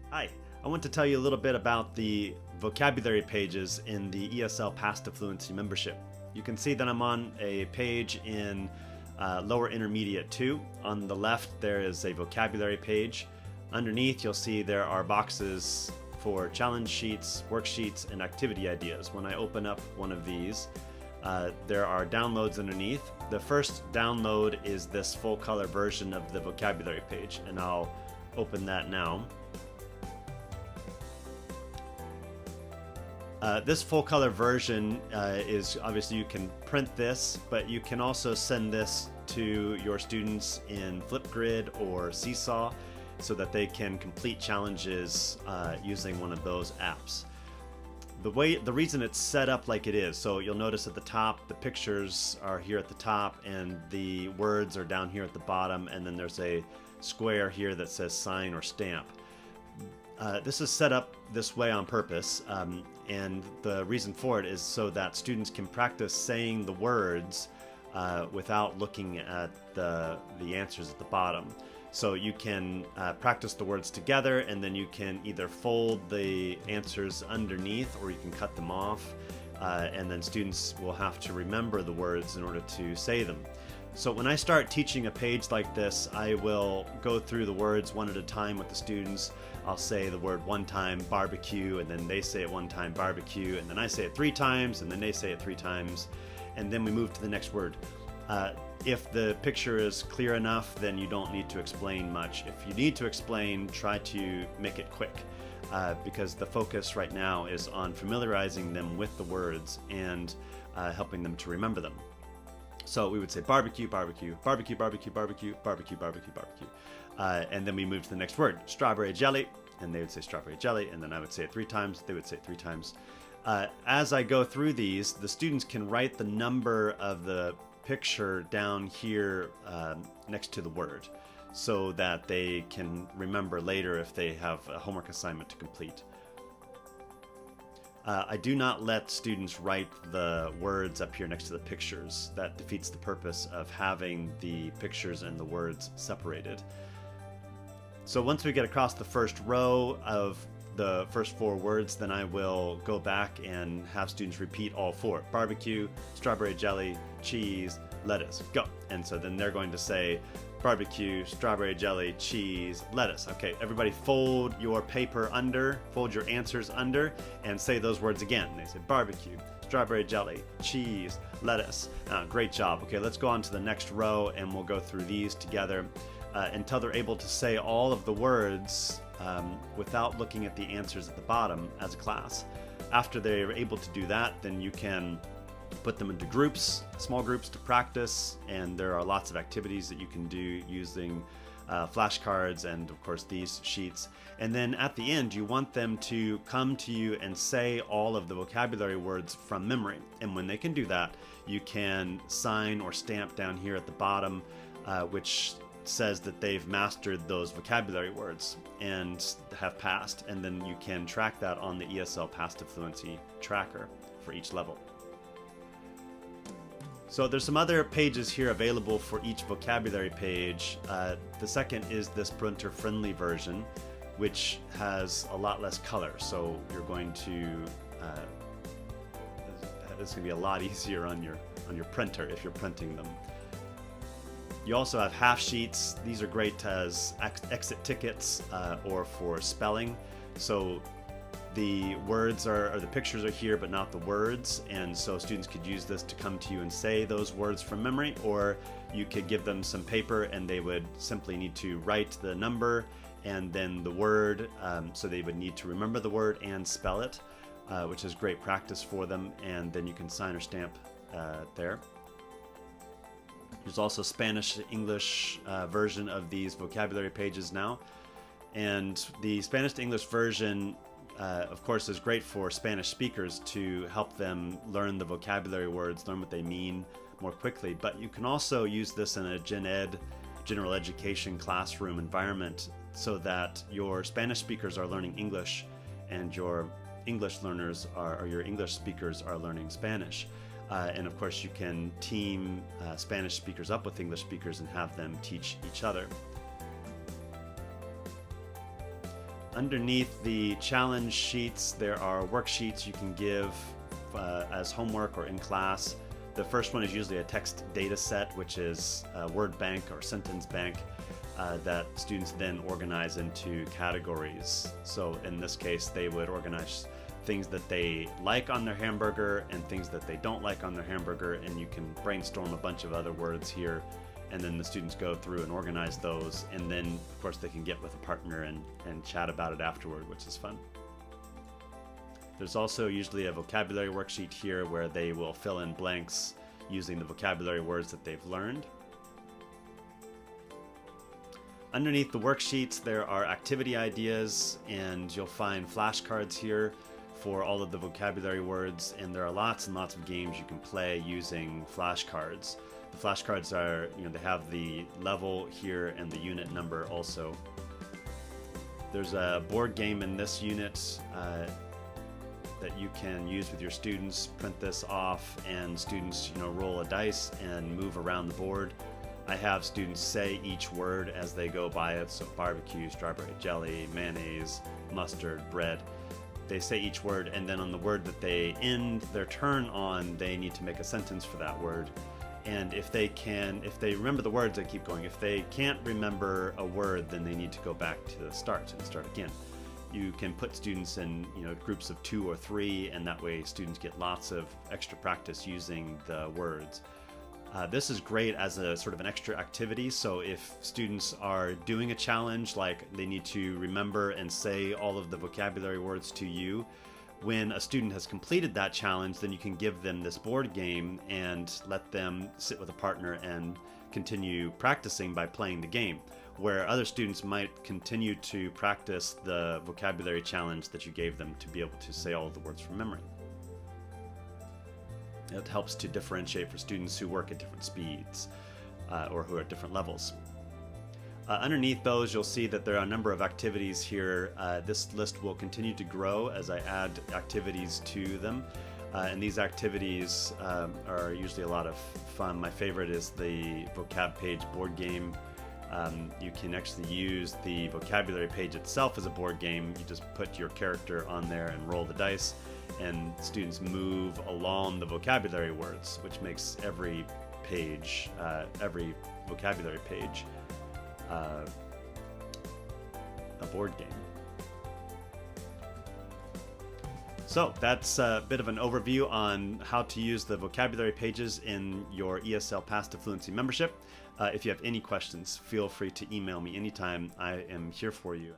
Hi, I want to tell you a little bit about the vocabulary pages in the ESL Path to Fluency membership. You can see that I'm on a page in Lower Intermediate 2. On the left, there is a vocabulary page. Underneath, you'll see there are boxes for challenge sheets, worksheets, and activity ideas. When I open up one of these, there are downloads underneath. The first download is this full color version of the vocabulary page, and I'll open that now. This full color version is obviously, you can print this, but you can also send this to your students in Flipgrid or Seesaw so that they can complete challenges using one of those apps. The reason it's set up like it is, so you'll notice at the top the pictures are here at the top and the words are down here at the bottom, and then there's a square here that says sign or stamp. This is set up this way on purpose, and the reason for it is so that students can practice saying the words without looking at the answers at the bottom. So you can practice the words together, and then you can either fold the answers underneath or you can cut them off, and then students will have to remember the words in order to say them. So when I start teaching a page like this, I will go through the words one at a time with the students. I'll say the word one time, barbecue, and then they say it one time, barbecue, and then I say it 3 times, and then they say it 3 times, and then we move to the next word. If the picture is clear enough, then you don't need to explain much. If you need to explain, try to make it quick, because the focus right now is on familiarizing them with the words and helping them to remember them. So we would say barbecue, barbecue, barbecue, barbecue, barbecue, barbecue, barbecue, barbecue. And then we move to the next word, strawberry jelly, and they would say strawberry jelly, and then I would say it 3 times, they would say it 3 times. As I go through these, the students can write the number of the picture down here next to the word so that they can remember later if they have a homework assignment to complete. I do not let students write the words up here next to the pictures. That defeats the purpose of having the pictures and the words separated. So once we get across the first row of the first 4 words, then I will go back and have students repeat all 4. Barbecue, strawberry jelly, cheese, lettuce, go. And so then they're going to say barbecue, strawberry jelly, cheese, lettuce. Okay, everybody fold your paper under, fold your answers under, and say those words again. They say barbecue, strawberry jelly, cheese, lettuce. Great job. Okay, let's go on to the next row and we'll go through these together until they're able to say all of the words without looking at the answers at the bottom as a class. After they're able to do that, then you can put them into groups, small groups to practice, and there are lots of activities that you can do using flashcards and of course these sheets. And then at the end you want them to come to you and say all of the vocabulary words from memory, and when they can do that, you can sign or stamp down here at the bottom which says that they've mastered those vocabulary words and have passed, and then you can track that on the ESL Path to Fluency tracker for each level. So there's some other pages here available for each vocabulary page. The second is this printer-friendly version, which has a lot less color. So you're going to, it's going to be a lot easier on your printer if you're printing them. You also have half sheets. These are great as exit tickets or for spelling. So the words or the pictures are here, but not the words, and so students could use this to come to you and say those words from memory, or you could give them some paper and they would simply need to write the number and then the word, so they would need to remember the word and spell it, which is great practice for them, and then you can sign or stamp there. There's also Spanish-English version of these vocabulary pages now, and the Spanish to English version of course is great for Spanish speakers to help them learn the vocabulary words, learn what they mean more quickly, but you can also use this in a gen ed, general education classroom environment so that your Spanish speakers are learning English and your English learners or your English speakers are learning Spanish. And of course you can team Spanish speakers up with English speakers and have them teach each other. Underneath the challenge sheets, there are worksheets you can give as homework or in class. The first one is usually a text data set, which is a word bank or sentence bank that students then organize into categories. So in this case, they would organize things that they like on their hamburger and things that they don't like on their hamburger, and you can brainstorm a bunch of other words here, and then the students go through and organize those, and then of course they can get with a partner and chat about it afterward, which is fun. There's also usually a vocabulary worksheet here where they will fill in blanks using the vocabulary words that they've learned. Underneath the worksheets, there are activity ideas, and you'll find flashcards here for all of the vocabulary words, and there are lots and lots of games you can play using flashcards. The flashcards are, they have the level here and the unit number also. There's a board game in this unit that you can use with your students. Print this off, and students, roll a dice and move around the board. I have students say each word as they go by it, so barbecue, strawberry jelly, mayonnaise, mustard, bread. They say each word, and then on the word that they end their turn on, they need to make a sentence for that word. And if they remember the words, they keep going. If they can't remember a word, then they need to go back to the start and start again. You can put students in groups of 2 or 3, and that way students get lots of extra practice using the words. This is great as a sort of an extra activity. So if students are doing a challenge, like they need to remember and say all of the vocabulary words to you, when a student has completed that challenge, then you can give them this board game and let them sit with a partner and continue practicing by playing the game, where other students might continue to practice the vocabulary challenge that you gave them to be able to say all of the words from memory. It helps to differentiate for students who work at different speeds or who are at different levels. Underneath those, you'll see that there are a number of activities here. This list will continue to grow as I add activities to them. And these activities are usually a lot of fun. My favorite is the vocab page board game. You can actually use the vocabulary page itself as a board game. You just put your character on there and roll the dice, and students move along the vocabulary words, which makes every page, every vocabulary page, a board game. So that's a bit of an overview on how to use the vocabulary pages in your ESL Path to Fluency membership. If you have any questions, feel free to email me anytime. I am here for you.